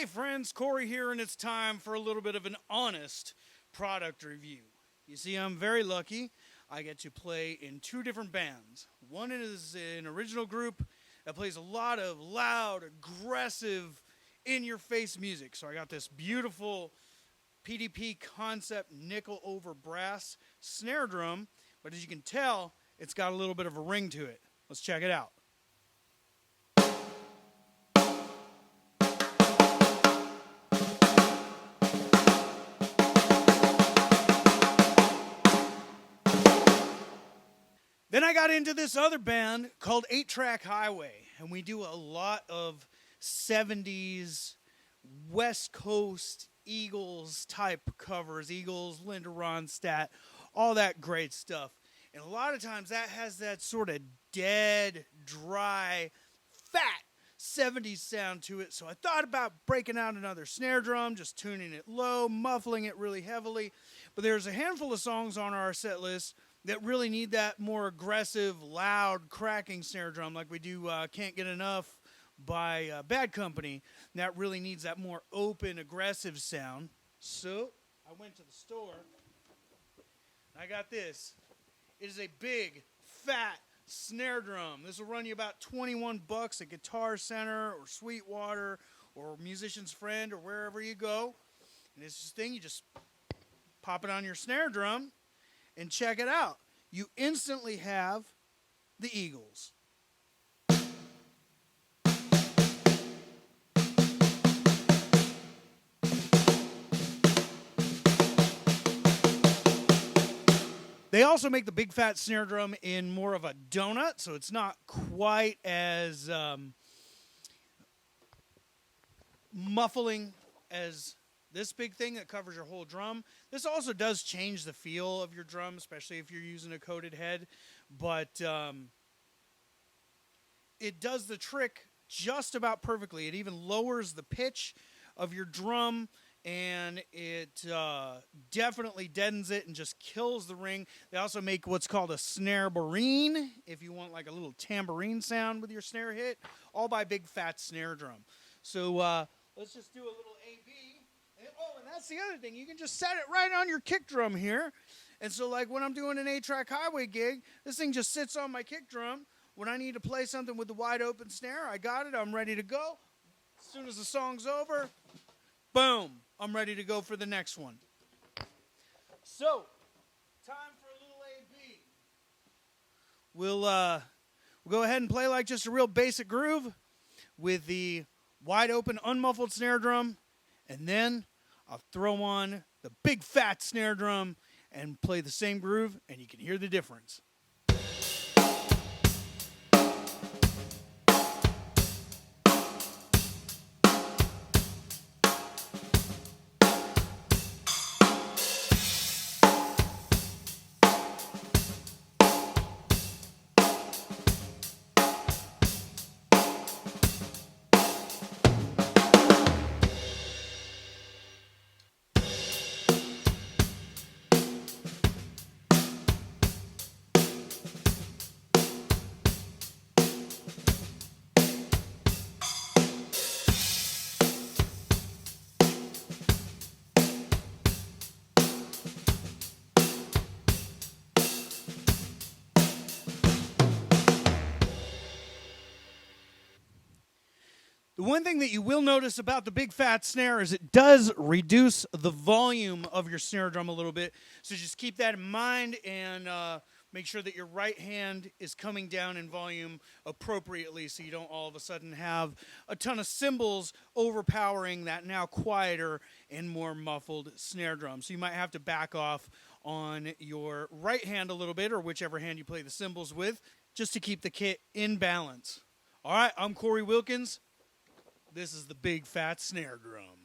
Hey friends, Corey here, and it's time for a little bit of an honest product review. You see, I'm very lucky. I get to play in two different bands. One is an original group that plays a lot of loud, aggressive, in-your-face music. So I got this beautiful PDP concept nickel over brass snare drum, but as you can tell, it's got a little bit of a ring to it. Let's check it out. Then I got into this other band called 8-Track Highway, and we do a lot of 70s West Coast Eagles type covers, Eagles, Linda Ronstadt, all that great stuff. And a lot of times that has that sort of dead, dry, fat 70s sound to it. So I thought about breaking out another snare drum, just tuning it low, muffling it really heavily. But there's a handful of songs on our set list that really need that more aggressive, loud, cracking snare drum like we do Can't Get Enough by Bad Company. That really needs that more open, aggressive sound. So I went to the store. I got this. It is a big, fat snare drum. This will run you about $21 at Guitar Center or Sweetwater or Musician's Friend or wherever you go. And it's this thing, you just pop it on your snare drum and check it out. You instantly have the Eagles. They also make the Big Fat Snare Drum in more of a donut, so it's not quite as muffling as this big thing that covers your whole drum. This also does change the feel of your drum, especially if you're using a coated head. But it does the trick just about perfectly. It even lowers the pitch of your drum, and it definitely deadens it and just kills the ring. They also make what's called a snare barine, if you want like a little tambourine sound with your snare hit, all by Big Fat Snare Drum. So let's just do a little A-B. Oh, and that's the other thing. You can just set it right on your kick drum here. And so, like, when I'm doing an 8-Track Highway gig, this thing just sits on my kick drum. When I need to play something with the wide open snare, I got it. I'm ready to go. As soon as the song's over, boom, I'm ready to go for the next one. So, time for a little A-B. We'll go ahead and play like just a real basic groove with the wide open unmuffled snare drum, and then I'll throw on the Big Fat Snare Drum and play the same groove, and you can hear the difference. The one thing that you will notice about the Big Fat Snare is it does reduce the volume of your snare drum a little bit. So just keep that in mind and make sure that your right hand is coming down in volume appropriately so you don't all of a sudden have a ton of cymbals overpowering that now quieter and more muffled snare drum. So you might have to back off on your right hand a little bit, or whichever hand you play the cymbals with, just to keep the kit in balance. All right, I'm Corey Wilkins. This is the Big Fat Snare Drum.